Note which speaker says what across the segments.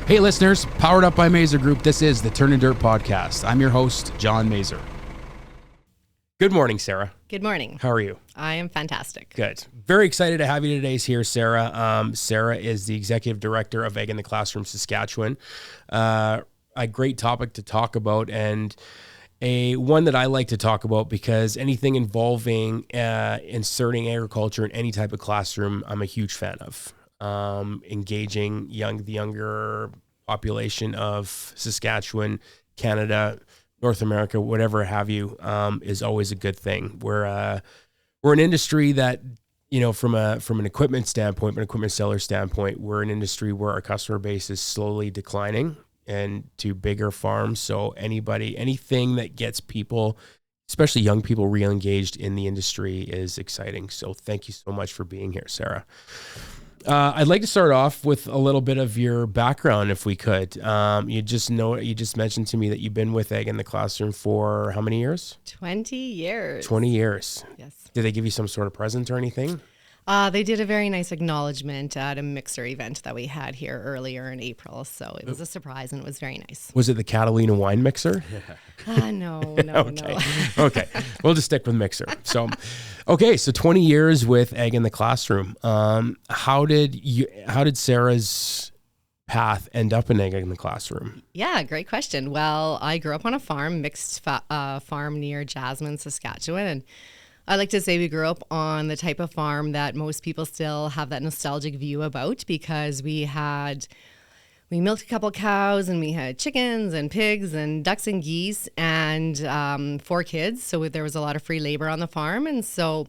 Speaker 1: Hey listeners, powered up by Mazer Group, this is the Turnin Dirt podcast. I'm your host, John Mazer. Good morning, Sarah.
Speaker 2: Good morning.
Speaker 1: How are you?
Speaker 2: I am fantastic.
Speaker 1: Good. Very excited to have you today here, Sarah. Sarah is the Executive Director of Egg in the Classroom Saskatchewan. A great topic to talk about, and one that I like to talk about because anything involving inserting agriculture in any type of classroom, I'm a huge fan of. Engaging the younger population of Saskatchewan, Canada, North America, whatever have you, is always a good thing. We're an industry that, from an equipment standpoint, an equipment seller standpoint, we're an industry where our customer base is slowly declining and to bigger farms. So anything that gets people, especially young people, re-engaged in the industry is exciting. So thank you so much for being here, Sarah. I'd like to start off with a little bit of your background, if we could. You just mentioned to me that you've been with Egg in the Classroom for how many years?
Speaker 2: 20 years.
Speaker 1: 20 years.
Speaker 2: Yes.
Speaker 1: Did they give you some sort of present or anything?
Speaker 2: They did a very nice acknowledgement at a mixer event that we had here earlier in April. So it was a surprise and it was very nice.
Speaker 1: Was it the Catalina wine mixer?
Speaker 2: No.
Speaker 1: Okay. We'll just stick with mixer. So 20 years with Egg in the Classroom. How did Sarah's path end up in Egg in the Classroom?
Speaker 2: Yeah, great question. Well, I grew up on a farm, mixed farm near Jasmine, Saskatchewan. And I like to say we grew up on the type of farm that most people still have that nostalgic view about, because we milked a couple cows and we had chickens and pigs and ducks and geese and 4 kids. So there was a lot of free labor on the farm. And so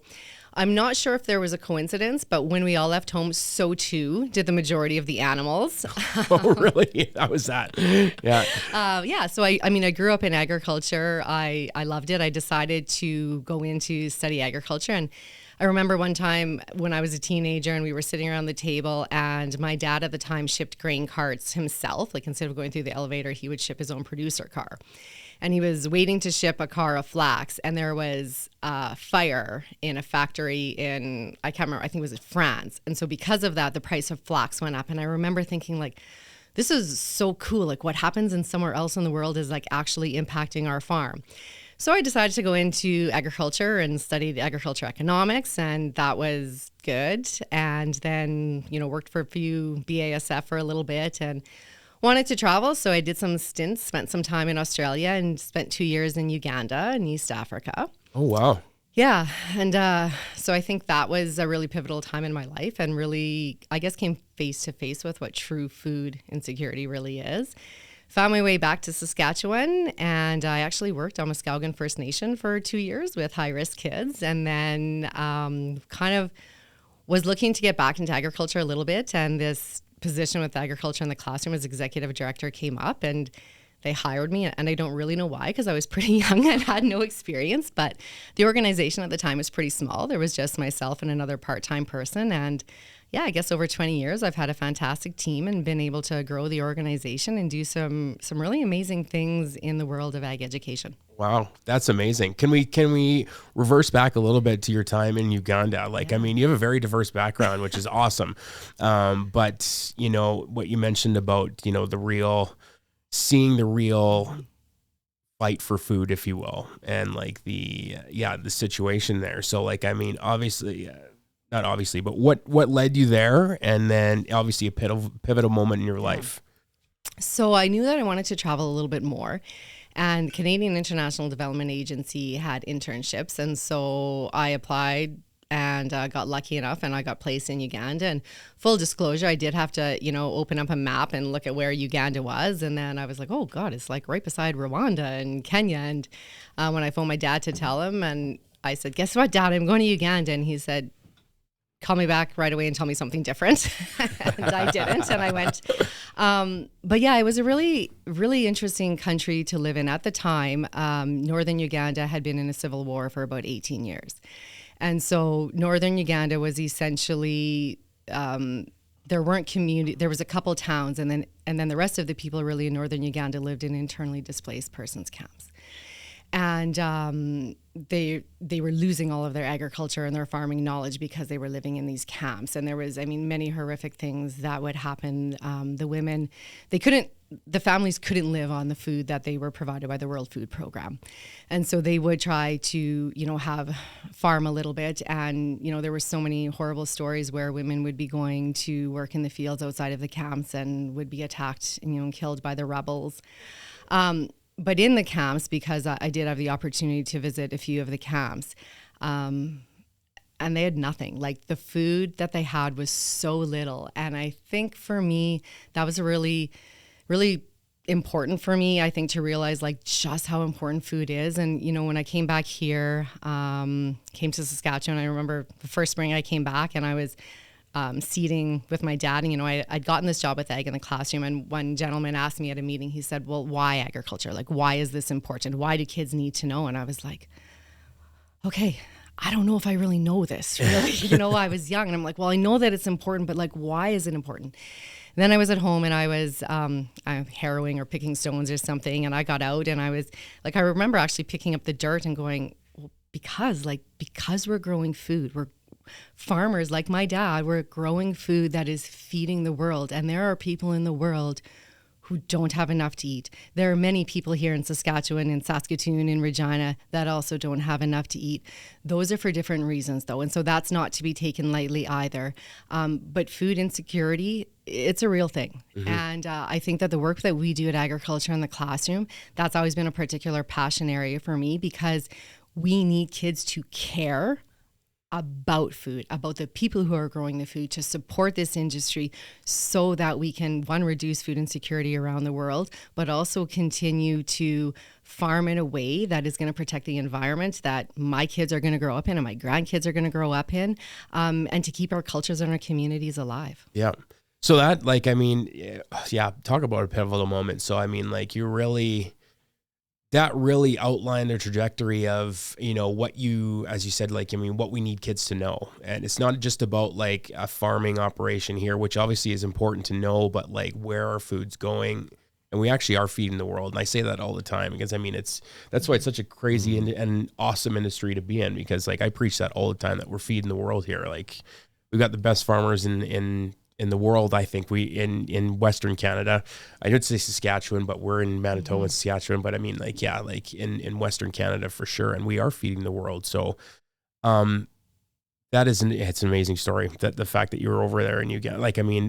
Speaker 2: I'm not sure if there was a coincidence, but when we all left home, so too did the majority of the animals.
Speaker 1: Oh, really? How was that? Yeah.
Speaker 2: So I grew up in agriculture. I loved it. I decided to go in to study agriculture. And I remember one time when I was a teenager and we were sitting around the table, and my dad at the time shipped grain carts himself. Like, instead of going through the elevator, he would ship his own producer car. And he was waiting to ship a car of flax, and there was a fire in a factory in, I can't remember, I think it was France. And so because of that, the price of flax went up. And I remember thinking, like, this is so cool. Like, what happens in somewhere else in the world is like actually impacting our farm. So I decided to go into agriculture and studied agriculture economics, and that was good. And then, worked for a few BASF for a little bit and wanted to travel. So I did some stints, spent some time in Australia, and spent 2 years in Uganda in East Africa.
Speaker 1: Oh, wow.
Speaker 2: Yeah. And so I think that was a really pivotal time in my life, and really, I guess, came face to face with what true food insecurity really is. Found my way back to Saskatchewan, and I actually worked on Muskowgan First Nation for 2 years with high-risk kids, and then kind of was looking to get back into agriculture a little bit, and this position with agriculture in the classroom as executive director came up, and they hired me, and I don't really know why, because I was pretty young and had no experience, but the organization at the time was pretty small. There was just myself and another part-time person, and yeah, I guess over 20 years, I've had a fantastic team and been able to grow the organization and do some really amazing things in the world of ag education.
Speaker 1: Wow, that's amazing. Can we reverse back a little bit to your time in Uganda? Like, yeah. You have a very diverse background, which is awesome. But what you mentioned about, seeing the real fight for food, if you will, and like the situation there. So obviously, not obviously, but what led you there? And then obviously a pivotal moment in your life.
Speaker 2: So I knew that I wanted to travel a little bit more, and Canadian International Development Agency had internships. And so I applied and got lucky enough, and I got placed in Uganda. And full disclosure, I did have to, open up a map and look at where Uganda was. And then I was like, oh God, it's like right beside Rwanda and Kenya. And when I phoned my dad to tell him, and I said, guess what, Dad, I'm going to Uganda. And he said, call me back right away and tell me something different. And I didn't, and I went. But yeah, it was a really, really interesting country to live in at the time. Northern Uganda had been in a civil war for about 18 years. And so Northern Uganda was essentially, there was a couple towns, and then the rest of the people really in Northern Uganda lived in internally displaced persons camps. And they were losing all of their agriculture and their farming knowledge because they were living in these camps. And there was, I mean, many horrific things that would happen. The families couldn't live on the food that they were provided by the World Food Program. And so they would try to, farm a little bit. And, there were so many horrible stories where women would be going to work in the fields outside of the camps and would be attacked and killed by the rebels. But in the camps, because I did have the opportunity to visit a few of the camps, and they had nothing. Like, the food that they had was so little. And I think for me, that was really, really important for me, I think, to realize like just how important food is. And, when I came back here, came to Saskatchewan, I remember the first spring I came back and I was seating with my dad. And, I'd gotten this job with Ag in the Classroom. And one gentleman asked me at a meeting, he said, well, why agriculture? Like, why is this important? Why do kids need to know? And I was like, okay, I don't know if I really know this, really. I was young and I'm like, well, I know that it's important, but like, why is it important? And then I was at home and I was harrowing or picking stones or something. And I got out and I was like, I remember actually picking up the dirt and going, well, because we're growing food, we're farmers like my dad, we're growing food that is feeding the world. And there are people in the world who don't have enough to eat. There are many people here in Saskatchewan, in Saskatoon, in Regina that also don't have enough to eat. Those are for different reasons though. And so that's not to be taken lightly either. But food insecurity, it's a real thing. Mm-hmm. And I think that the work that we do at Agriculture in the Classroom, that's always been a particular passion area for me, because we need kids to care about food, about the people who are growing the food, to support this industry so that we can, one, reduce food insecurity around the world, but also continue to farm in a way that is going to protect the environment that my kids are going to grow up in and my grandkids are going to grow up in, and to keep our cultures and our communities alive.
Speaker 1: Yeah. So that, talk about a pivotal moment. So, that really outlined the trajectory of, what you, as you said, what we need kids to know. And it's not just about like a farming operation here, which obviously is important to know, but like where our food's going. And we actually are feeding the world. And I say that all the time because that's why it's such a crazy and awesome industry to be in, because like I preach that all the time, that we're feeding the world here. Like, we've got the best farmers in the world. I think in Western Canada, I did say Saskatchewan, but we're in Manitoba and Saskatchewan, but in Western Canada for sure. And we are feeding the world. So, it's an amazing story, that the fact that you were over there and you get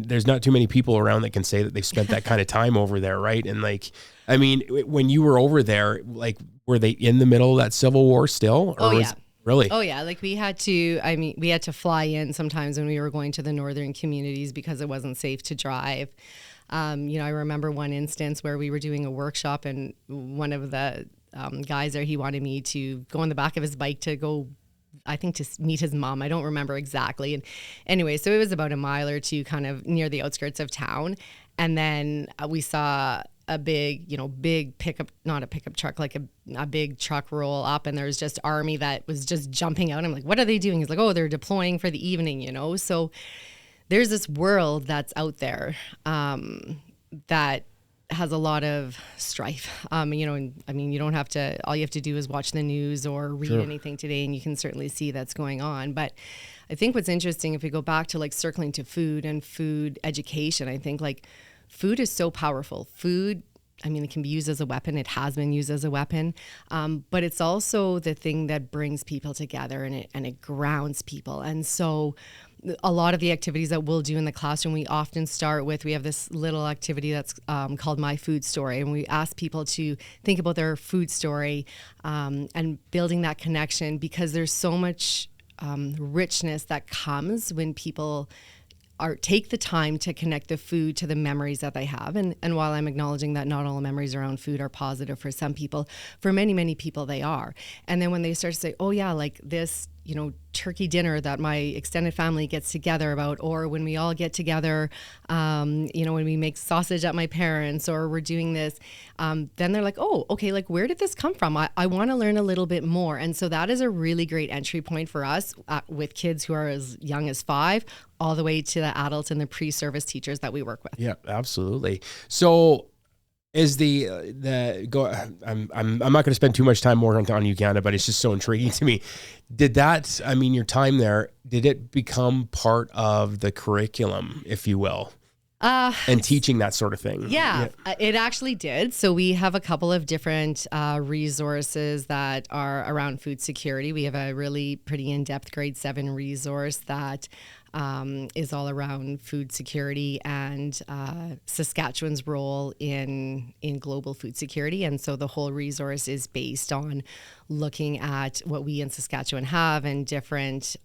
Speaker 1: there's not too many people around that can say that they've spent that kind of time over there. Right. And when you were over there, were they in the middle of that Civil War still? Or
Speaker 2: yeah.
Speaker 1: Really?
Speaker 2: Oh yeah. We had to fly in sometimes when we were going to the northern communities because it wasn't safe to drive. I remember one instance where we were doing a workshop and one of the guys there, he wanted me to go on the back of his bike to go, I think, to meet his mom. I don't remember exactly. And anyway, so it was about a mile or two kind of near the outskirts of town. And then we saw a big pickup, not a pickup truck, like a big truck roll up, and there was just army that was just jumping out. I'm like, what are they doing? He's like, oh, they're deploying for the evening, So there's this world that's out there that has a lot of strife. You don't have to, all you have to do is watch the news or read anything today, and you can certainly see that's going on. But I think what's interesting, if we go back to circling to food and food education, I think food is so powerful. Food, it can be used as a weapon. It has been used as a weapon. But it's also the thing that brings people together, and it grounds people. And so a lot of the activities that we'll do in the classroom, we often start with, we have this little activity that's called My Food Story. And we ask people to think about their food story and building that connection, because there's so much richness that comes when people take the time to connect the food to the memories that they have. And while I'm acknowledging that not all memories around food are positive for some people, for many, many people they are. And then when they start to say, oh yeah, this, turkey dinner that my extended family gets together about, or when we all get together, when we make sausage at my parents, or we're doing this, then they're like, oh, okay, where did this come from? I want to learn a little bit more. And so that is a really great entry point for us with kids who are as young as 5, all the way to the adults and the pre-service teachers that we work with.
Speaker 1: Yeah, absolutely. So Is the go? I'm not going to spend too much time more on Uganda, but it's just so intriguing to me. Did that? I mean, your time there, did it become part of the curriculum, if you will, and teaching that sort of thing?
Speaker 2: Yeah, it actually did. So we have a couple of different resources that are around food security. We have a really pretty in-depth grade 7 resource that is all around food security and Saskatchewan's role in global food security. And so the whole resource is based on looking at what we in Saskatchewan have and different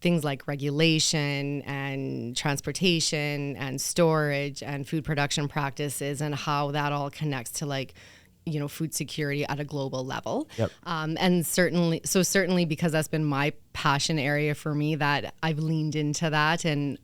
Speaker 2: things like regulation and transportation and storage and food production practices and how that all connects to like, you know, food security at a global level.
Speaker 1: Yep.
Speaker 2: And certainly because that's been my passion area for me, that I've leaned into that. And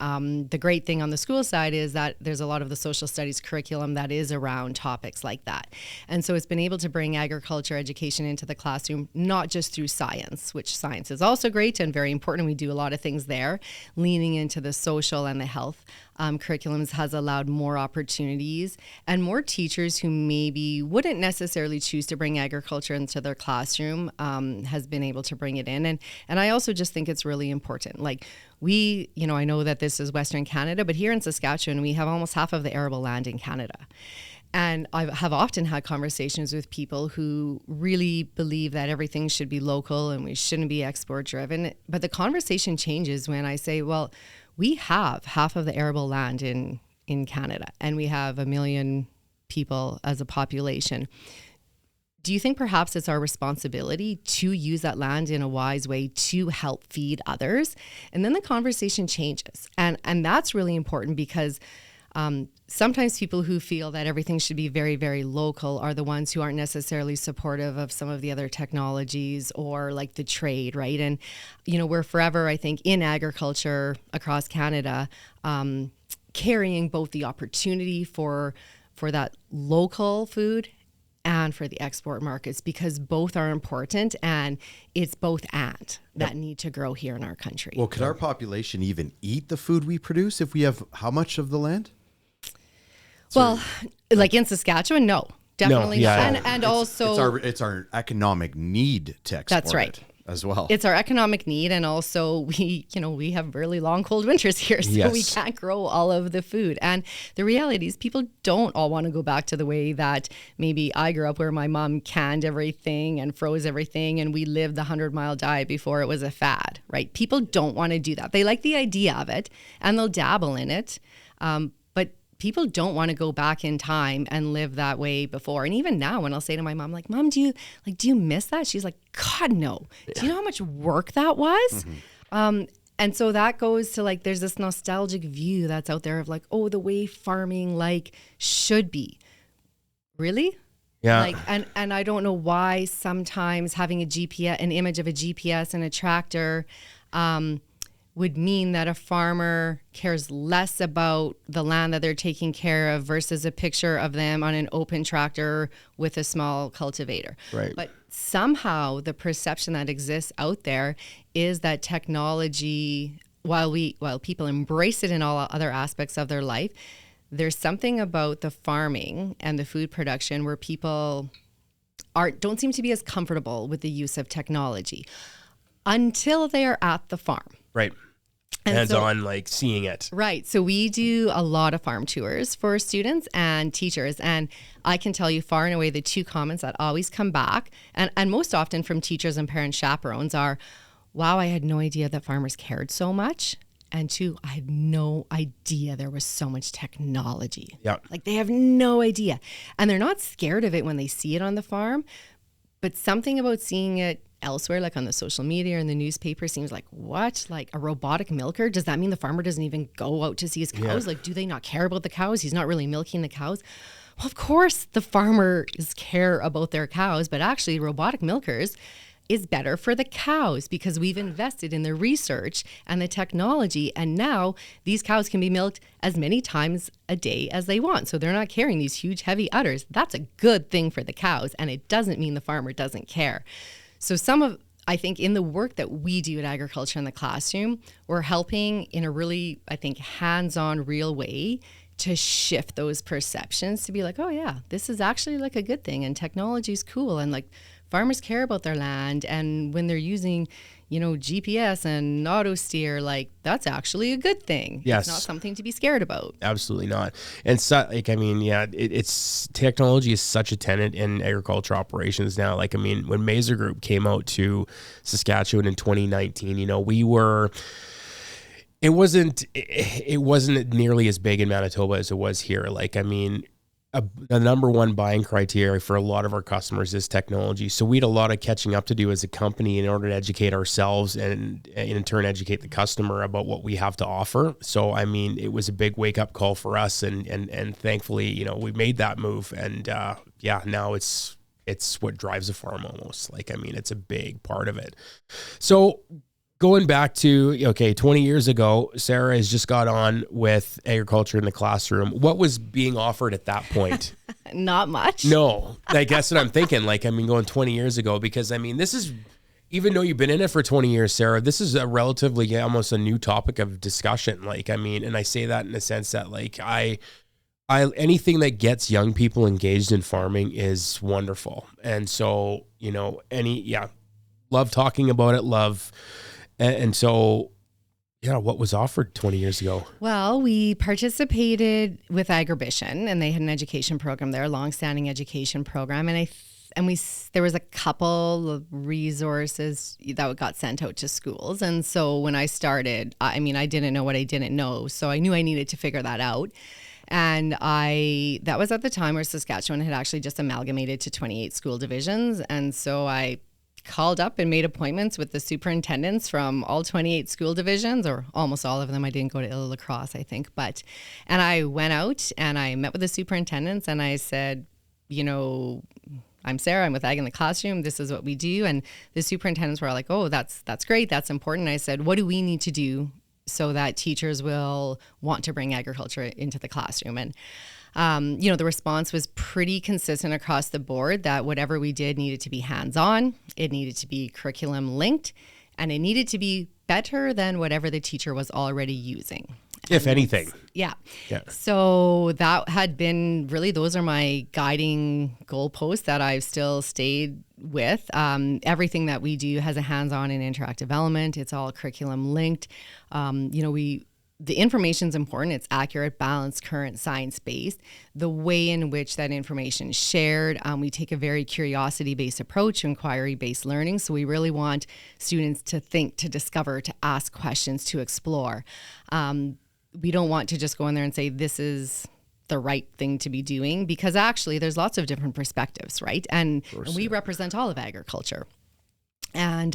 Speaker 2: the great thing on the school side is that there's a lot of the social studies curriculum that is around topics like that. And so it's been able to bring agriculture education into the classroom, not just through science, which science is also great and very important. We do a lot of things there. Leaning into the social and the health curriculums has allowed more opportunities and more teachers who maybe wouldn't necessarily choose to bring agriculture into their classroom has been able to bring it in. And I also just think it's really important. Like we, you know, I know that this is Western Canada, but here in Saskatchewan, we have almost half of the arable land in Canada. And I have often had conversations with people who really believe that everything should be local and we shouldn't be export driven. But the conversation changes when I say, well, we have half of the arable land in Canada and we have 1 million people as a population. Do you think perhaps it's our responsibility to use that land in a wise way to help feed others? And then the conversation changes. And that's really important because sometimes people who feel that everything should be very, very local are the ones who aren't necessarily supportive of some of the other technologies or like the trade, right? And, you know, we're forever, I think, in agriculture across Canada, carrying both the opportunity for that local food and for the export markets, because both are important and it's both and that need to grow here in our country.
Speaker 3: Well, could our population even eat the food we produce if we have how much of the land?
Speaker 2: Well, like in Saskatchewan, no, definitely
Speaker 1: yeah.
Speaker 2: not. And also
Speaker 3: it's our economic need to export
Speaker 2: That's right.
Speaker 3: it as well.
Speaker 2: It's our economic need, and also we have really long cold winters here, so we can't grow all of the food. And the reality is people don't all want to go back to the way that maybe I grew up, where my mom canned everything and froze everything and we lived the 100-mile diet before it was a fad, right? People don't want to do that. They like the idea of it and they'll dabble in it. But people don't want to go back in time and live that way before. And even now, when I'll say to my mom, like, Mom, do you miss that? She's like, God, no. Do you know how much work that was? Mm-hmm. And so that goes to like, there's this nostalgic view that's out there of like, oh, the way farming like should be. Really?
Speaker 1: Yeah.
Speaker 2: Like, and I don't know why sometimes having an image of a GPS and a tractor, would mean that a farmer cares less about the land that they're taking care of versus a picture of them on an open tractor with a small cultivator.
Speaker 1: Right.
Speaker 2: But somehow the perception that exists out there is that technology, while people embrace it in all other aspects of their life, there's something about the farming and the food production where people don't seem to be as comfortable with the use of technology until they are at the farm.
Speaker 1: Right. Hands on, like seeing it.
Speaker 2: Right. So we do a lot of farm tours for students and teachers. And I can tell you far and away the two comments that always come back, and most often from teachers and parent chaperones, are, wow, I had no idea that farmers cared so much. And two, I had no idea there was so much technology.
Speaker 1: Yeah.
Speaker 2: Like they have no idea. And they're not scared of it when they see it on the farm, but something about seeing it elsewhere, like on the social media or in the newspaper, seems like, what? Like a robotic milker? Does that mean the farmer doesn't even go out to see his cows? Yeah. Like, do they not care about the cows? He's not really milking the cows. Well, of course the farmers care about their cows, but actually robotic milkers is better for the cows because we've invested in the research and the technology, and now these cows can be milked as many times a day as they want. So they're not carrying these huge heavy udders. That's a good thing for the cows, and it doesn't mean the farmer doesn't care. So I think in the work that we do at agriculture in the classroom, we're helping in a really, I think, hands-on, real way to shift those perceptions to be like, oh yeah, this is actually like a good thing and technology is cool and like farmers care about their land, and when they're using, GPS and auto steer, like that's actually a good thing.
Speaker 1: Yes.
Speaker 2: It's not something to be scared about.
Speaker 1: Absolutely not. And so, it's technology is such a tenet in agriculture operations now. Like, I mean, when Mazer Group came out to Saskatchewan in 2019, it wasn't nearly as big in Manitoba as it was here. Like, I mean, the number one buying criteria for a lot of our customers is technology. So we had a lot of catching up to do as a company in order to educate ourselves and in turn educate the customer about what we have to offer. So, I mean, it was a big wake up call for us, and thankfully, we made that move, and now it's what drives a farm almost. Like, I mean, it's a big part of it. So, going back to, 20 years ago, Sarah has just got on with agriculture in the classroom. What was being offered at that point?
Speaker 2: Not much.
Speaker 1: No, I guess what I'm thinking. Like, I mean, going 20 years ago, because I mean, this is, even though you've been in it for 20 years, Sarah, this is a relatively almost a new topic of discussion. Like, I mean, and I say that in the sense that like I anything that gets young people engaged in farming is wonderful. And so, love talking about it, and so, what was offered 20 years ago?
Speaker 2: Well, we participated with Agribition, and they had an education program there, a long-standing education program. And there was a couple of resources that got sent out to schools. And so when I started, I didn't know what I didn't know. So I knew I needed to figure that out. And that was at the time where Saskatchewan had actually just amalgamated to 28 school divisions. And so I called up and made appointments with the superintendents from all 28 school divisions, or almost all of them. I didn't go to Lacrosse, I think, and I went out and I met with the superintendents and I said, I'm Sarah, I'm with Ag in the Classroom. This is what we do. And the superintendents were like, oh, that's great. That's important. I said, what do we need to do so that teachers will want to bring agriculture into the classroom? And the response was pretty consistent across the board that whatever we did needed to be hands-on, it needed to be curriculum linked, and it needed to be better than whatever the teacher was already using.
Speaker 1: If anything.
Speaker 2: Yeah. So that had been really, those are my guiding goalposts that I've still stayed with. Everything that we do has a hands-on and interactive element. It's all curriculum linked. The information's important. It's accurate, balanced, current, science-based. The way in which that information is shared, we take a very curiosity-based approach, inquiry-based learning. So we really want students to think, to discover, to ask questions, to explore. We don't want to just go in there and say, this is the right thing to be doing, because actually there's lots of different perspectives, right? And we represent all of agriculture. And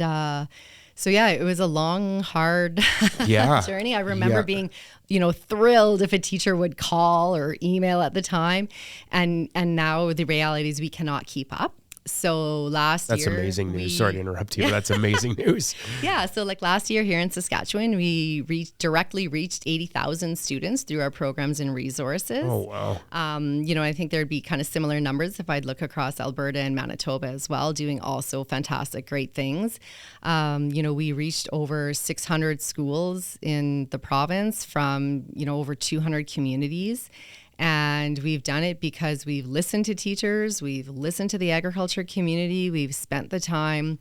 Speaker 2: so it was a long, hard journey. I remember being, thrilled if a teacher would call or email at the time. And now the reality is we cannot keep up. So last year... That's
Speaker 1: amazing news. Sorry to interrupt you, but that's amazing news.
Speaker 2: Yeah. So like last year here in Saskatchewan, we directly reached 80,000 students through our programs and resources.
Speaker 1: Oh, wow.
Speaker 2: I think there'd be kind of similar numbers if I'd look across Alberta and Manitoba as well, doing also fantastic, great things. We reached over 600 schools in the province from, over 200 communities. And we've done it because we've listened to teachers, we've listened to the agriculture community, we've spent the time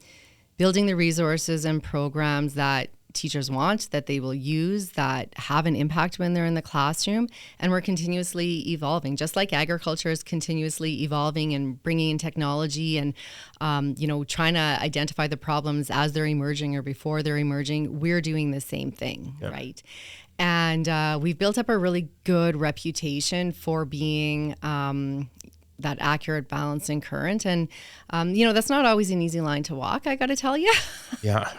Speaker 2: building the resources and programs that teachers want, that they will use, that have an impact when they're in the classroom. And we're continuously evolving, just like agriculture is continuously evolving and bringing in technology and, trying to identify the problems as they're emerging or before they're emerging. We're doing the same thing, right? And we've built up a really good reputation for being that accurate, balanced, and current. And, that's not always an easy line to walk, I got to tell you.
Speaker 1: Yeah.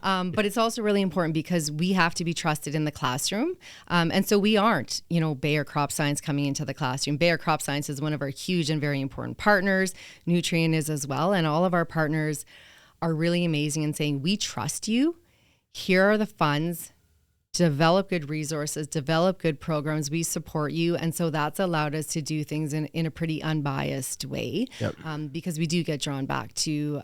Speaker 2: But it's also really important because we have to be trusted in the classroom. And so we aren't, Bayer Crop Science coming into the classroom. Bayer Crop Science is one of our huge and very important partners. Nutrien is as well. And all of our partners are really amazing in saying, we trust you. Here are the funds. Develop good resources, develop good programs. We support you. And so that's allowed us to do things in a pretty unbiased way, because we do get drawn back to,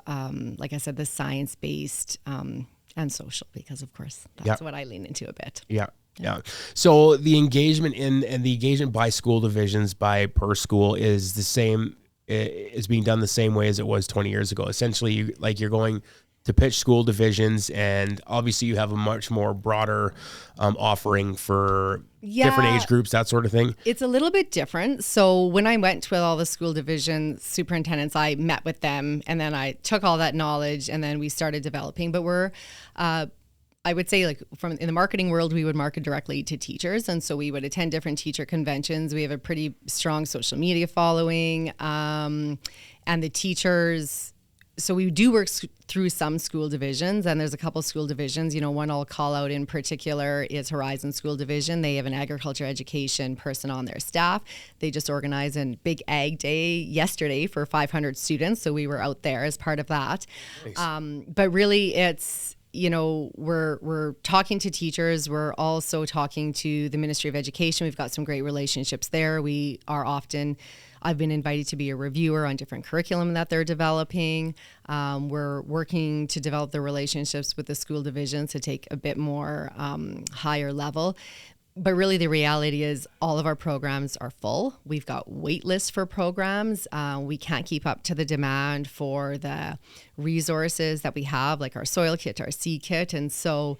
Speaker 2: like I said, the science-based and social, because of course, that's what I lean into a bit.
Speaker 1: Yeah. Yeah. So the engagement and the engagement by school divisions per school is the same, is being done the same way as it was 20 years ago. Essentially, you're going to pitch school divisions, and obviously you have a much more broader offering for different age groups, that sort of thing.
Speaker 2: It's a little bit different. So when I went with all the school division superintendents, I met with them, and then I took all that knowledge, and then we started developing. But we're I would say, like, in the marketing world, we would market directly to teachers. And so we would attend different teacher conventions. We have a pretty strong social media following, and the teachers. So we do work through some school divisions, and there's a couple school divisions. One I'll call out in particular is Horizon School Division. They have an agriculture education person on their staff. They just organized a big ag day yesterday for 500 students. So we were out there as part of that. Nice. But really, it's, we're talking to teachers. We're also talking to the Ministry of Education. We've got some great relationships there. I've been invited to be a reviewer on different curriculum that they're developing. We're working to develop the relationships with the school divisions to take a bit more higher level. But really, the reality is all of our programs are full. We've got wait lists for programs. We can't keep up to the demand for the resources that we have, like our soil kit, our seed kit. And so,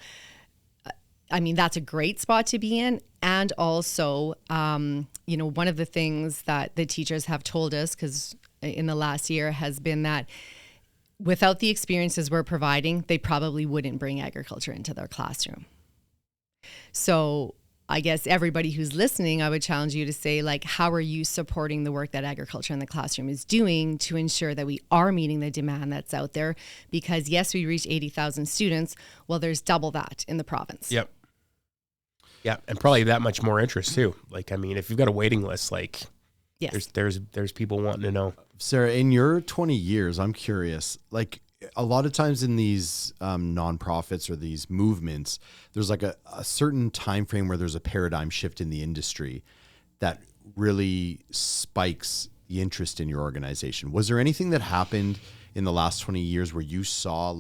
Speaker 2: that's a great spot to be in. And also, one of the things that the teachers have told us, because in the last year, has been that without the experiences we're providing, they probably wouldn't bring agriculture into their classroom. So I guess everybody who's listening, I would challenge you to say, like, how are you supporting the work that agriculture in the classroom is doing to ensure that we are meeting the demand that's out there? Because yes, we reach 80,000 students. Well, there's double that in the province.
Speaker 1: Yep. Yeah, and probably that much more interest too. If you've got a waiting list,
Speaker 2: yes,
Speaker 1: there's people wanting to know.
Speaker 3: Sarah, in your 20 years, I'm curious, a lot of times in these nonprofits or these movements, there's a certain time frame where there's a paradigm shift in the industry that really spikes the interest in your organization. Was there anything that happened in the last 20 years where you saw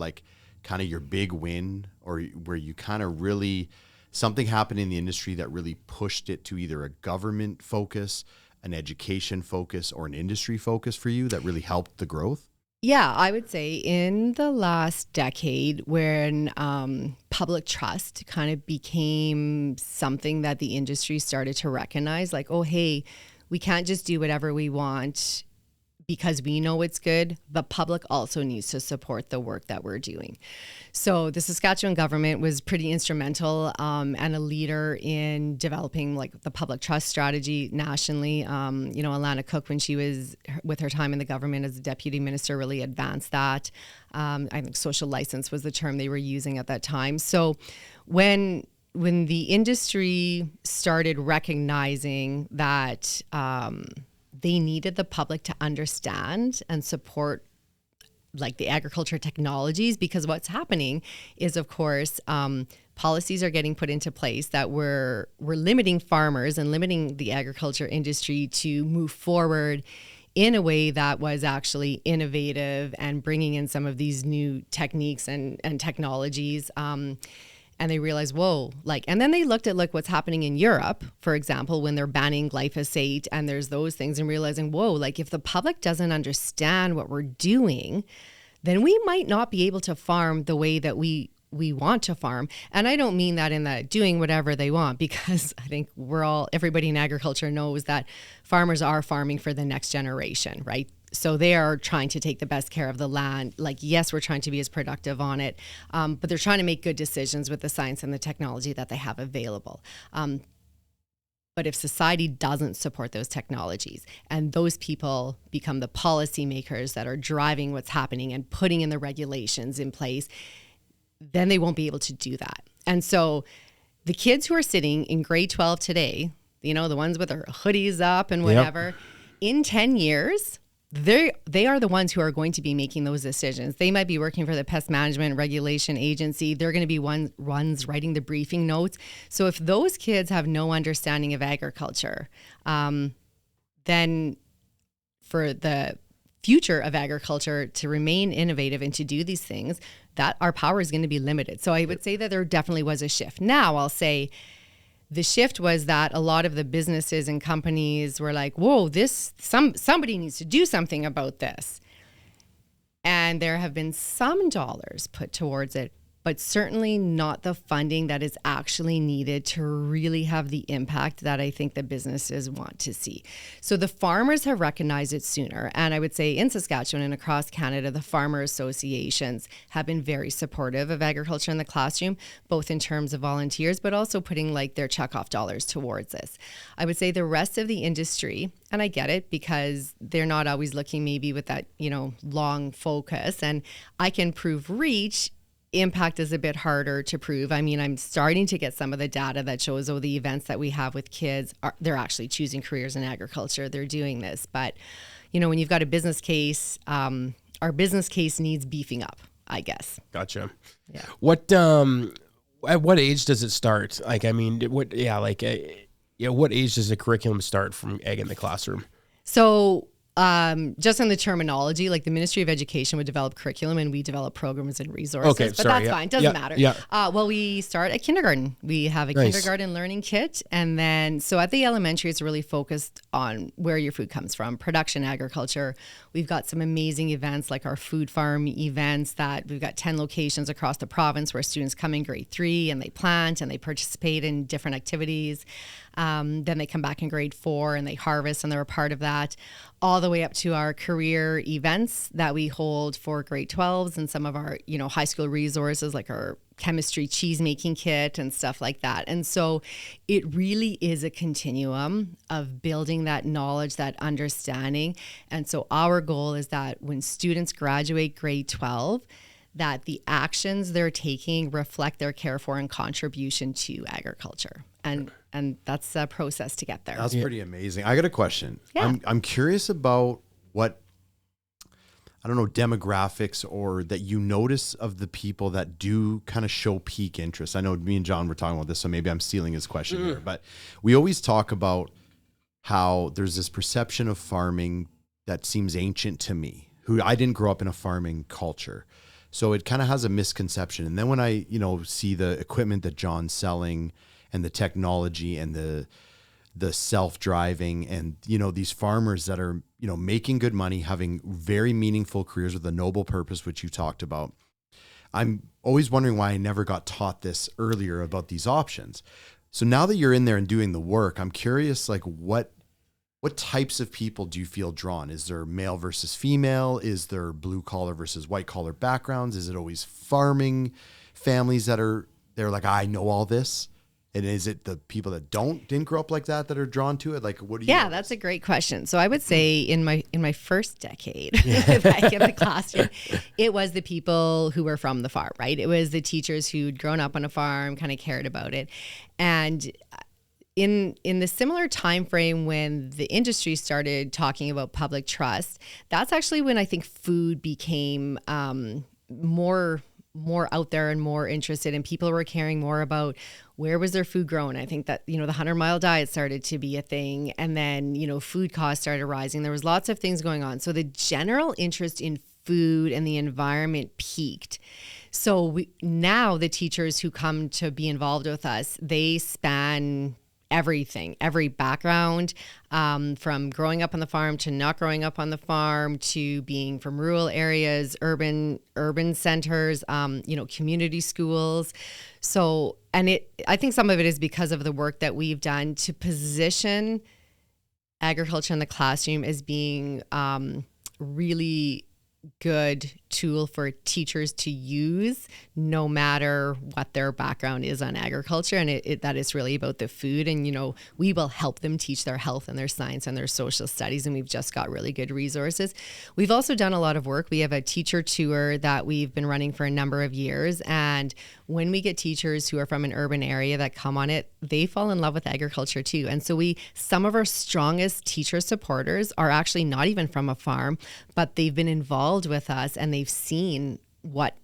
Speaker 3: kind of your big win, or where you kind of really, something happened in the industry that really pushed it to either a government focus, an education focus, or an industry focus for you that really helped the growth?
Speaker 2: Yeah, I would say in the last decade, when public trust kind of became something that the industry started to recognize, oh, hey, we can't just do whatever we want because we know it's good. The public also needs to support the work that we're doing. So the Saskatchewan government was pretty instrumental and a leader in developing the public trust strategy nationally. Alana Cook, when she was with her time in the government as a deputy minister, really advanced that. I think social license was the term they were using at that time. So when the industry started recognizing that they needed the public to understand and support the agriculture technologies, because what's happening is, of course, policies are getting put into place that we're limiting farmers and limiting the agriculture industry to move forward in a way that was actually innovative and bringing in some of these new techniques and technologies. And they realized, whoa, and then they looked at what's happening in Europe, for example, when they're banning glyphosate, and there's those things, and realizing, whoa, if the public doesn't understand what we're doing, then we might not be able to farm the way that we want to farm. And I don't mean that in the doing whatever they want, because I think everybody in agriculture knows that farmers are farming for the next generation, right? So they are trying to take the best care of the land. Yes, we're trying to be as productive on it, but they're trying to make good decisions with the science and the technology that they have available. But if society doesn't support those technologies, and those people become the policymakers that are driving what's happening and putting in the regulations in place, then they won't be able to do that. And so the kids who are sitting in grade 12 today, the ones with their hoodies up and whatever, yep, in 10 years, they are the ones who are going to be making those decisions. They might be working for the Pest Management Regulation Agency. They're going to be ones writing the briefing notes. So if those kids have no understanding of agriculture, then for the future of agriculture to remain innovative and to do these things, that our power is going to be limited. So I would say that there definitely was a shift. Now I'll say, the shift was that a lot of the businesses and companies were like, whoa, somebody needs to do something about this. And there have been some dollars put towards it, but certainly not the funding that is actually needed to really have the impact that I think the businesses want to see. So the farmers have recognized it sooner. And I would say in Saskatchewan and across Canada, the farmer associations have been very supportive of agriculture in the classroom, both in terms of volunteers, but also putting like their checkoff dollars towards this. I would say the rest of the industry, and I get it because they're not always looking maybe with that, long focus. And I can prove reach. Impact is a bit harder to prove. I mean, I'm starting to get some of the data that shows, the events that we have with kids, they're actually choosing careers in agriculture. They're doing this. But, when you've got a business case, our business case needs beefing up, I guess.
Speaker 1: Gotcha.
Speaker 2: Yeah.
Speaker 1: What, at what age does it start? Like, I mean, what age does the curriculum start from Egg in the Classroom?
Speaker 2: So, just on the terminology, like the Ministry of Education would develop curriculum and we develop programs and resources.
Speaker 1: Okay,
Speaker 2: but
Speaker 1: sorry,
Speaker 2: that's
Speaker 1: yeah.
Speaker 2: fine. Doesn't matter.
Speaker 1: Yeah.
Speaker 2: Well, we start at kindergarten. We have a
Speaker 1: Nice.
Speaker 2: kindergarten learning kit. And then, so at the elementary, it's really focused on where your food comes from, production agriculture. We've got some amazing events like our food farm events that we've got 10 locations across the province where students come in grade 3 and they plant and they participate in different activities. Then they come back in grade 4 and they harvest and they're a part of that, all the way up to our career events that we hold for grade 12s and some of our, high school resources like our chemistry cheese making kit and stuff like that. And so it really is a continuum of building that knowledge, that understanding. And so our goal is that when students graduate grade 12, that the actions they're taking reflect their care for and contribution to agriculture. And that's a process to get there.
Speaker 3: That's pretty amazing. I got a question.
Speaker 2: Yeah.
Speaker 3: I'm curious about what, I don't know, demographics or that you notice of the people that do kind of show peak interest. I know me and John were talking about this, so maybe I'm stealing his question here, but we always talk about how there's this perception of farming that seems ancient to me, who I didn't grow up in a farming culture. So it kind of has a misconception. And then when I, see the equipment that John's selling and the technology and the self-driving and, these farmers that are, making good money, having very meaningful careers with a noble purpose, which you talked about. I'm always wondering why I never got taught this earlier about these options. So now that you're in there and doing the work, I'm curious, like what types of people do you feel drawn? Is there male versus female? Is there blue collar versus white collar backgrounds? Is it always farming families they're like, I know all this? And is it the people that didn't grow up like that are drawn to it? Like, what do you?
Speaker 2: Yeah, that's a great question. So I would say in my first decade back in the classroom, it was the people who were from the farm, right? It was the teachers who'd grown up on a farm, kind of cared about it. And in the similar time frame when the industry started talking about public trust, that's actually when I think food became more out there and more interested, and people were caring more about where was their food grown. I think that, the 100-mile diet started to be a thing, and then, food costs started rising. There was lots of things going on. So the general interest in food and the environment peaked. So now the teachers who come to be involved with us, they span everything, every background, from growing up on the farm to not growing up on the farm to being from rural areas, urban centers, community schools. So, I think some of it is because of the work that we've done to position agriculture in the classroom as being really good tool for teachers to use no matter what their background is on agriculture. And that is really about the food. And, we will help them teach their health and their science and their social studies. And we've just got really good resources. We've also done a lot of work. We have a teacher tour that we've been running for a number of years. And when we get teachers who are from an urban area that come on it, they fall in love with agriculture too. And so some of our strongest teacher supporters are actually not even from a farm, but they've been involved with us and they've seen what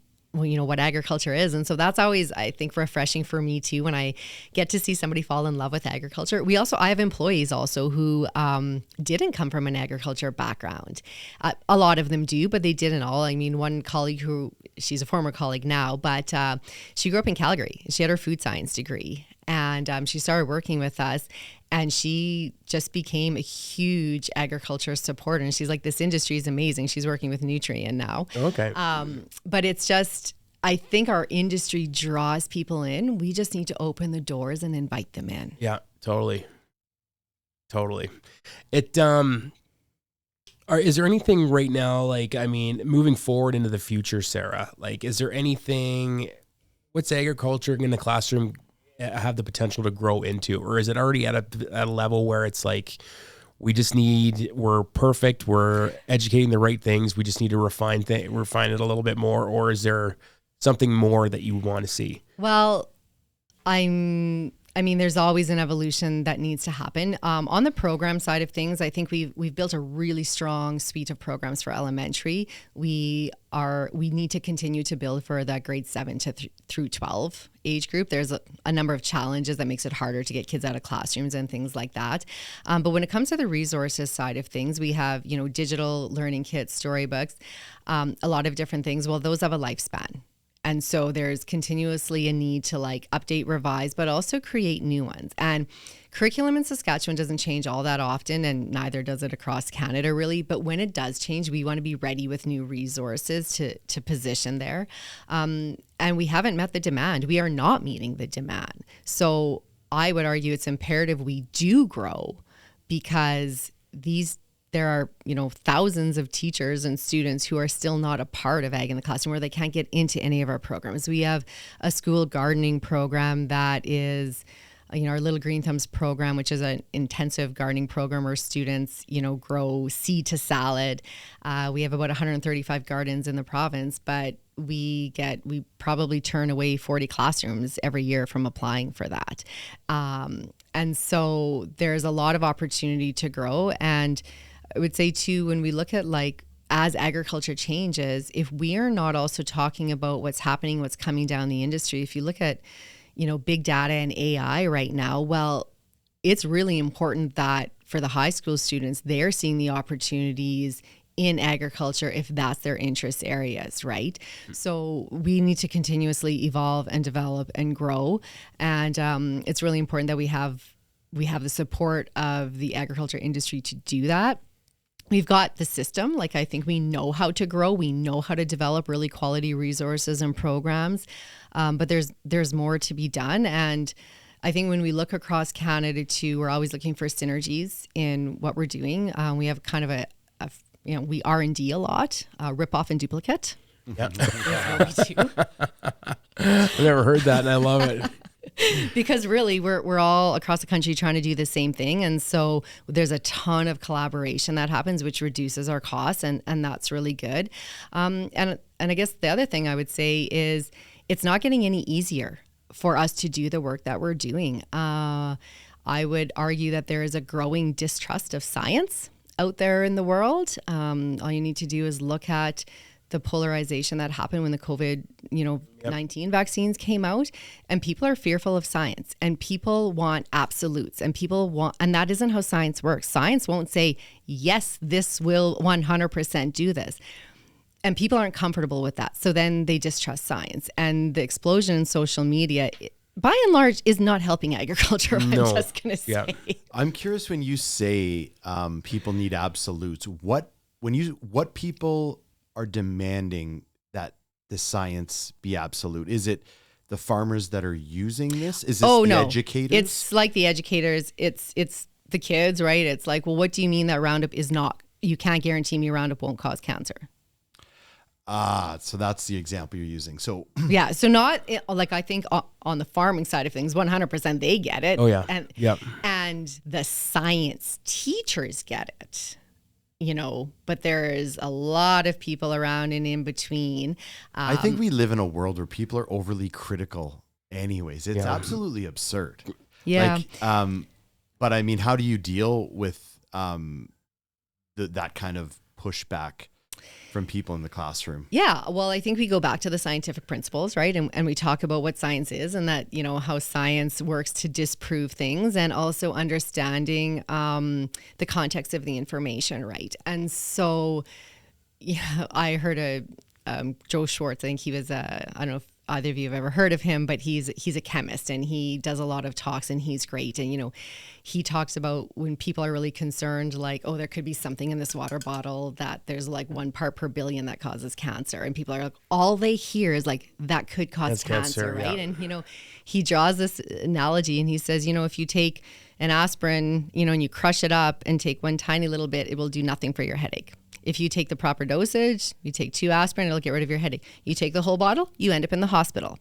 Speaker 2: agriculture is. And so that's always, I think, refreshing for me too, when I get to see somebody fall in love with agriculture. I have employees also who didn't come from an agriculture background. A lot of them do, but they didn't all. I mean, one colleague she's a former colleague now, but she grew up in Calgary. She had her food science degree. And she started working with us, and she just became a huge agriculture supporter. And she's like, this industry is amazing. She's working with Nutrien now.
Speaker 1: Okay.
Speaker 2: But it's just, I think our industry draws people in. We just need to open the doors and invite them in.
Speaker 1: Yeah, totally. It, is there anything right now, like, I mean, moving forward into the future, Sarah, like, is there anything, what's agriculture in the classroom have the potential to grow into, or is it already at a level where it's like, we're perfect, we're educating the right things, we just need to refine it a little bit more, or is there something more that you want to see?
Speaker 2: Well, I mean, there's always an evolution that needs to happen. On the program side of things, I think we've built a really strong suite of programs for elementary. We need to continue to build for that grade 7 through 12 age group. There's a number of challenges that makes it harder to get kids out of classrooms and things like that. But when it comes to the resources side of things, we have, digital learning kits, storybooks, a lot of different things. Well, those have a lifespan. And so there's continuously a need to update, revise, but also create new ones. And curriculum in Saskatchewan doesn't change all that often, and neither does it across Canada really. But when it does change, we want to be ready with new resources to position there. And we haven't met the demand. We are not meeting the demand. So I would argue it's imperative we do grow, because there are, thousands of teachers and students who are still not a part of Ag in the Classroom, where they can't get into any of our programs. We have a school gardening program that is, our Little Green Thumbs program, which is an intensive gardening program where students, grow seed to salad. We have about 135 gardens in the province, but we probably turn away 40 classrooms every year from applying for that. And so there's a lot of opportunity to grow. And I would say too, when we look at as agriculture changes, if we are not also talking about what's happening, what's coming down the industry, if you look at, big data and AI right now, well, it's really important that for the high school students, they're seeing the opportunities in agriculture if that's their interest areas, right? So we need to continuously evolve and develop and grow. And it's really important that we have the support of the agriculture industry to do that. We've got the system. I think we know how to grow. We know how to develop really quality resources and programs. But there's more to be done. And I think when we look across Canada too, we're always looking for synergies in what we're doing. We have kind of we R&D a lot, rip off and duplicate.
Speaker 1: Yeah.
Speaker 2: That's what we do.
Speaker 1: I've never heard that, and I love it.
Speaker 2: Because really we're all across the country trying to do the same thing, and so there's a ton of collaboration that happens, which reduces our costs, and that's really good. And I guess the other thing I would say is it's not getting any easier for us to do the work that we're doing. I would argue that there is a growing distrust of science out there in the world. All you need to do is look at the polarization that happened when the COVID-19 vaccines came out, and people are fearful of science, and people want absolutes, and and that isn't how science works. Science won't say, yes, this will 100% do this. And people aren't comfortable with that. So then they distrust science, and the explosion in social media, by and large, is not helping agriculture.
Speaker 1: No.
Speaker 2: I'm just going to say.
Speaker 1: Yeah.
Speaker 3: I'm curious, when you say people need absolutes, what people are demanding that the science be absolute? Is it the farmers that are using this? Is this the educators?
Speaker 2: It's like the educators. It's the kids, right? It's like, well, what do you mean that Roundup is not, you can't guarantee me Roundup won't cause cancer?
Speaker 3: So that's the example you're using. So
Speaker 2: yeah, so not I think on the farming side of things, 100% they get it.
Speaker 1: Oh yeah.
Speaker 2: And
Speaker 1: yep.
Speaker 2: And the science teachers get it. But there's a lot of people around and in between.
Speaker 3: I think we live in a world where people are overly critical anyways. It's absolutely absurd.
Speaker 2: Yeah.
Speaker 3: But I mean, how do you deal with that kind of pushback from people in the classroom?
Speaker 2: Yeah, well, I think we go back to the scientific principles, right? And we talk about what science is, and that, how science works to disprove things, and also understanding the context of the information, right? And so, I heard Joe Schwartz, I think he was, I don't know if either of you have ever heard of him, but he's a chemist and he does a lot of talks and he's great. And, he talks about when people are really concerned, like, oh, there could be something in this water bottle that there's like 1 part per billion that causes cancer. And people are like, all they hear is like, that could cause cancer, right? Yeah. And, he draws this analogy and he says, if you take an aspirin, and you crush it up and take one tiny little bit, it will do nothing for your headache. If you take the proper dosage, you take 2 aspirin, it'll get rid of your headache. You take the whole bottle, you end up in the hospital.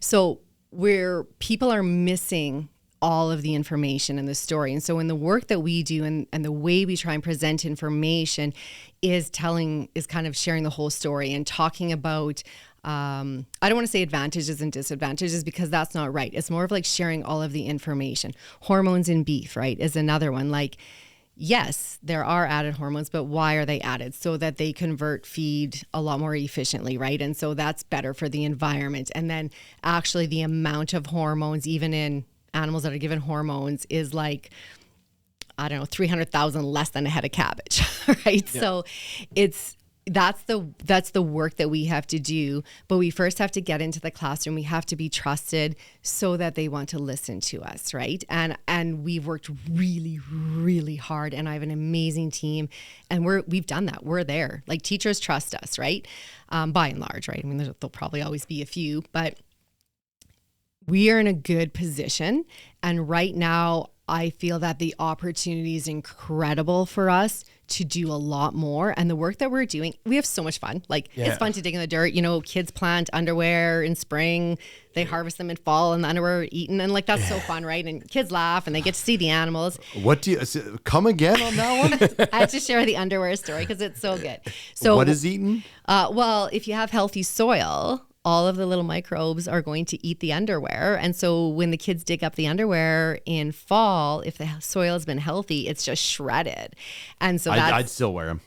Speaker 2: So where people are missing all of the information and the story. And so in the work that we do and the way we try and present information is kind of sharing the whole story and talking about, I don't want to say advantages and disadvantages because that's not right. It's more of like sharing all of the information. Hormones in beef, right, is another one. Like, yes, there are added hormones, but why are they added? So that they convert feed a lot more efficiently, right? And so that's better for the environment. And then actually the amount of hormones, even in animals that are given hormones, is like, I don't know, 300,000 less than a head of cabbage, right? Yeah. So that's the work that we have to do, but we first have to get into the classroom. We have to be trusted so that they want to listen to us, right? And we've worked really, really hard, and I have an amazing team, and we've done that. We're there. Like, teachers trust us, right? By and large, right? I mean, there'll probably always be a few, but we are in a good position, and right now I feel that the opportunity is incredible for us to do a lot more. And the work that we're doing, we have so much fun. Like, it's fun to dig in the dirt. Kids plant underwear in spring, they harvest them in fall, and the underwear are eaten. And like, that's so fun, right? And kids laugh and they get to see the animals.
Speaker 3: What do you come again on that one?
Speaker 2: I have to share the underwear story because it's so good. So
Speaker 3: what is eaten?
Speaker 2: Well, if you have healthy soil, all of the little microbes are going to eat the underwear. And so when the kids dig up the underwear in fall, if the soil has been healthy, it's just shredded. And so
Speaker 3: I'd still wear them.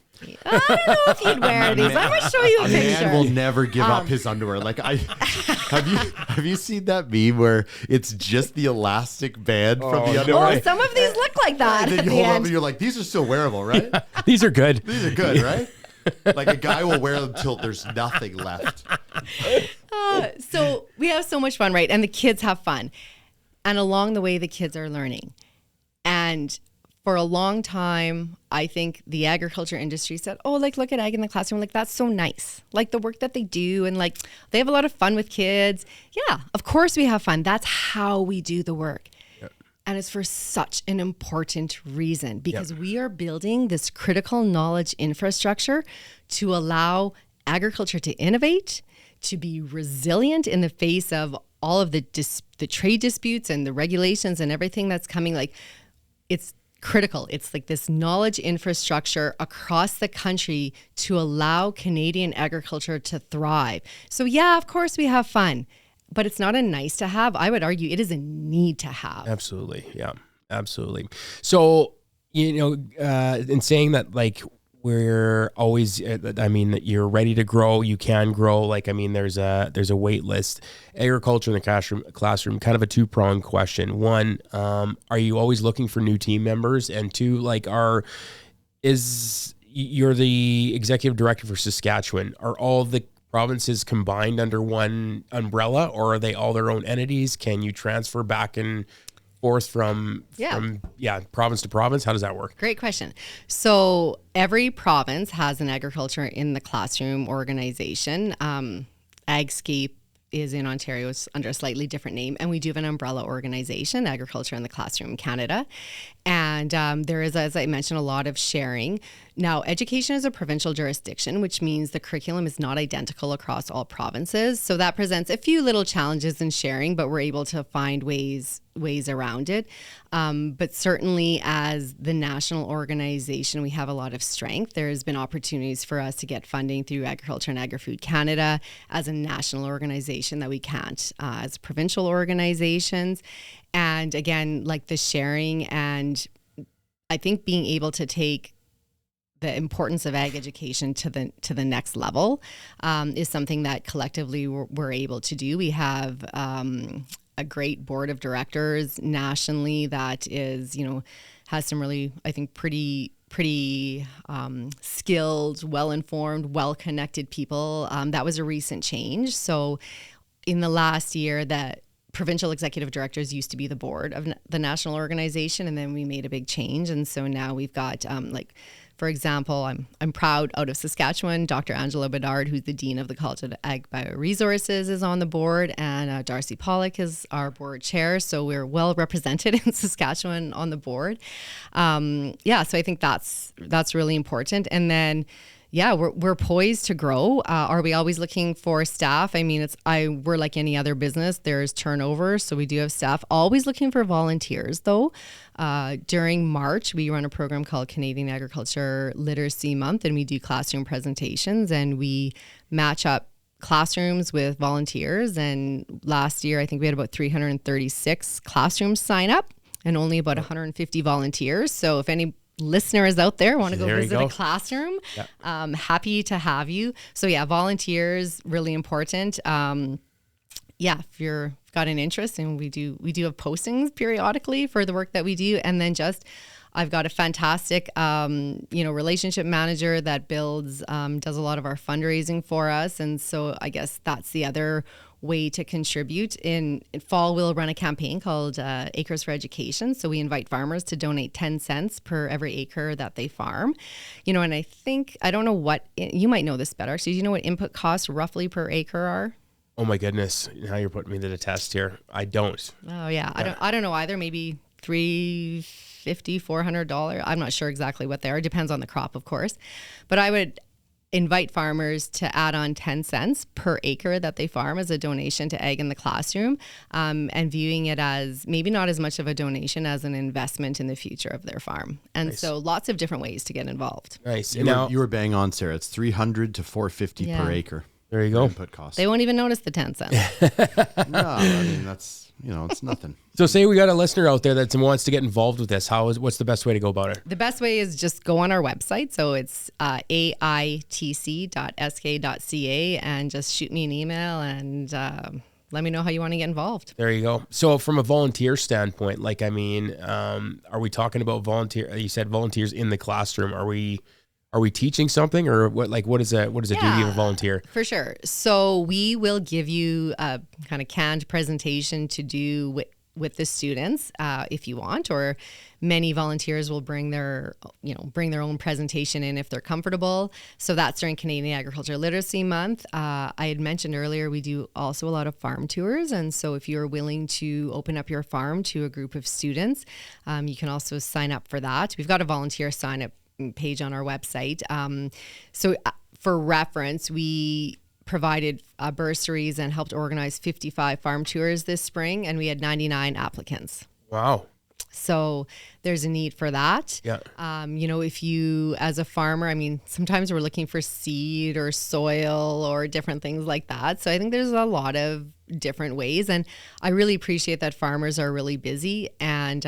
Speaker 2: I don't know if you'd wear these. I'm going to show you a picture.
Speaker 3: Man will never give up his underwear. Like, have you seen that meme where it's just the elastic band from the underwear?
Speaker 2: Oh, some of these look like that.
Speaker 3: And then you hold up and you're like, these are still wearable, right?
Speaker 1: Yeah, these are good.
Speaker 3: These are good, right? Like, a guy will wear them till there's nothing left.
Speaker 2: So we have so much fun, right? And the kids have fun. And along the way, the kids are learning. And for a long time, I think the agriculture industry said, oh, like, look at ag in the classroom. Like, that's so nice. Like, the work that they do. And like, they have a lot of fun with kids. Yeah, of course we have fun. That's how we do the work. And it's for such an important reason, because we are building this critical knowledge infrastructure to allow agriculture to innovate, to be resilient in the face of all of the trade disputes and the regulations and everything that's coming. Like, it's critical. It's like this knowledge infrastructure across the country to allow Canadian agriculture to thrive. So yeah, of course we have fun. But it's not a nice to have. I would argue it is a need to have.
Speaker 1: Absolutely. Yeah, absolutely. So, in saying that, like, we're always, you're ready to grow, you can grow. Like, there's a wait list. Agriculture in the classroom, kind of a two-pronged question. One, are you always looking for new team members? And two, like, you're the executive director for Saskatchewan. Are all the provinces combined under one umbrella, or are they all their own entities? Can you transfer back and forth from province to province? How does that work?
Speaker 2: Great question. So every province has an agriculture in the classroom organization. Agscape is in Ontario. It's under a slightly different name. And we do have an umbrella organization, Agriculture in the Classroom Canada. And there is, as I mentioned, a lot of sharing. Now, education is a provincial jurisdiction, which means the curriculum is not identical across all provinces. So that presents a few little challenges in sharing, but we're able to find ways around it. But certainly as the national organization, we have a lot of strength. There's been opportunities for us to get funding through Agriculture and Agri-Food Canada as a national organization that we can't as provincial organizations. And again, like the sharing, and I think being able to take the importance of ag education to the next level is something that collectively we're able to do. We have a great board of directors nationally that is, has some really, I think, pretty skilled, well-informed, well-connected people. That was a recent change. So in the last year that provincial executive directors used to be the board of the national organization, and then we made a big change. And so now we've got for example, I'm proud out of Saskatchewan, Dr. Angela Bedard, who's the Dean of the College of Ag Bioresources, is on the board, and Darcy Pollock is our board chair. So we're well represented in Saskatchewan on the board. So I think that's really important. And then, we're poised to grow. Are we always looking for staff? I mean, we're like any other business. There's turnover, so we do have staff. Always looking for volunteers, though. During March, we run a program called Canadian Agriculture Literacy Month, and we do classroom presentations, and we match up classrooms with volunteers. And last year, I think we had about 336 classrooms sign up and only about 150 volunteers. So if any listeners out there want to go visit a classroom, happy to have you. So volunteers, really important. If you're got an interest, and we do have postings periodically for the work that we do. And then I've got a fantastic, relationship manager that does a lot of our fundraising for us. And so I guess that's the other way to contribute. In fall, we'll run a campaign called Acres for Education. So we invite farmers to donate 10 cents per every acre that they farm. And I don't know what, you might know this better. Actually, do you know what input costs roughly per acre are?
Speaker 1: Oh my goodness. Now you're putting me to the test here. I don't.
Speaker 2: Oh yeah. I don't know either. Maybe $350, $400. I'm not sure exactly what they are. It depends on the crop, of course. But I would invite farmers to add on 10 cents per acre that they farm as a donation to Ag in the Classroom, and viewing it as maybe not as much of a donation as an investment in the future of their farm. And so lots of different ways to get involved.
Speaker 1: Nice.
Speaker 3: You were bang on, Sarah. It's $300 to $450 per acre.
Speaker 1: There you go.
Speaker 3: Input costs.
Speaker 2: They won't even notice the 10 cents.
Speaker 3: No, I mean, that's, it's nothing.
Speaker 1: So say we got a listener out there that wants to get involved with this. What's the best way to go about it?
Speaker 2: The best way is just go on our website. So it's aitc.sk.ca, and just shoot me an email and let me know how you want to get involved.
Speaker 1: There you go. So from a volunteer standpoint, are we talking about you said volunteers in the classroom. Are we teaching something, or what is a duty of a volunteer?
Speaker 2: For sure. So we will give you a kind of canned presentation to do with the students if you want, or many volunteers will bring their own presentation in if they're comfortable. So that's during Canadian Agriculture Literacy Month. I had mentioned earlier, we do also a lot of farm tours. And so if you're willing to open up your farm to a group of students, you can also sign up for that. We've got a volunteer sign up page on our website. So for reference, we provided bursaries and helped organize 55 farm tours this spring, and we had 99 applicants.
Speaker 1: Wow.
Speaker 2: So there's a need for that.
Speaker 1: Yeah.
Speaker 2: If you, as a farmer, sometimes we're looking for seed or soil or different things like that. So I think there's a lot of different ways, and I really appreciate that farmers are really busy, and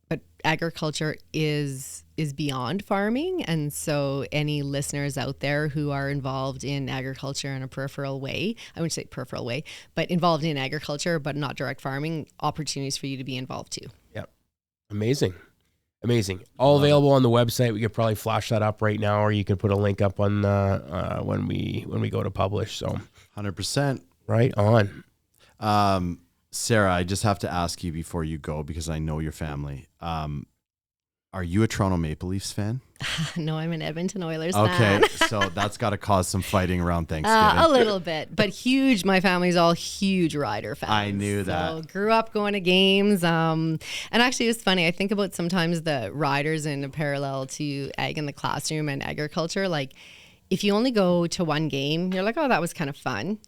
Speaker 2: but agriculture is beyond farming. And so any listeners out there who are involved in agriculture in a peripheral way, I wouldn't say peripheral way, but involved in agriculture, but not direct farming, opportunities for you to be involved too.
Speaker 1: Yep. Amazing. All available on the website. We could probably flash that up right now, or you can put a link up on when we go to publish. So
Speaker 3: 100%.
Speaker 1: Right on.
Speaker 3: Sarah, I just have to ask you before you go, because I know your family. Are you a Toronto Maple Leafs fan?
Speaker 2: No, I'm an Edmonton Oilers
Speaker 3: fan.
Speaker 2: Okay,
Speaker 3: so that's got to cause some fighting around Thanksgiving.
Speaker 2: A little bit, but huge. My family's all huge Rider fans.
Speaker 3: I knew that.
Speaker 2: So grew up going to games. And actually, it's funny. I think about sometimes the Riders in a parallel to Ag in the Classroom and agriculture. Like, if you only go to one game, you're like, oh, that was kind of fun.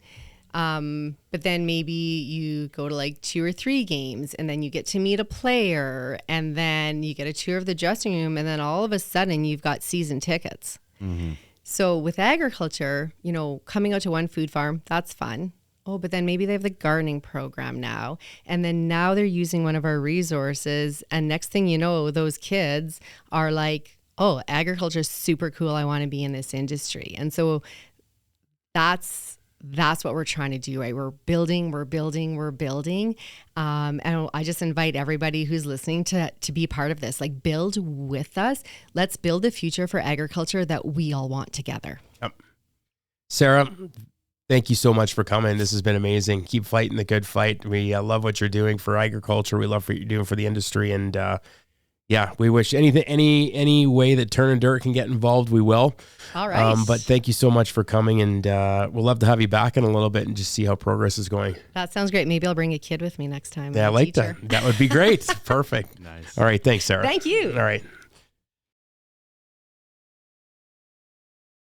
Speaker 2: But then maybe you go to like 2 or 3 games, and then you get to meet a player, and then you get a tour of the dressing room, and then all of a sudden you've got season tickets. Mm-hmm. So with agriculture, coming out to one food farm, that's fun. Oh, but then maybe they have the gardening program now. And then now they're using one of our resources. And next thing you know, those kids are like, oh, agriculture is super cool. I want to be in this industry. And so that's what we're trying to do, right? We're building. And I just invite everybody who's listening to be part of this, like build with us. Let's build a future for agriculture that we all want together.
Speaker 1: Yep. Sarah, Thank you so much for coming. This has been amazing. Keep fighting the good fight. We love what you're doing for agriculture. We love what you're doing for the industry. And yeah, we wish any way that Turnin Dirt can get involved, we will.
Speaker 2: All right.
Speaker 1: But thank you so much for coming. And we'll love to have you back in a little bit and just see how progress is going.
Speaker 2: That sounds great. Maybe I'll bring a kid with me next time.
Speaker 1: Yeah, I like that. That would be great. Perfect.
Speaker 3: Nice.
Speaker 1: All right. Thanks, Sarah.
Speaker 2: Thank you.
Speaker 1: All right.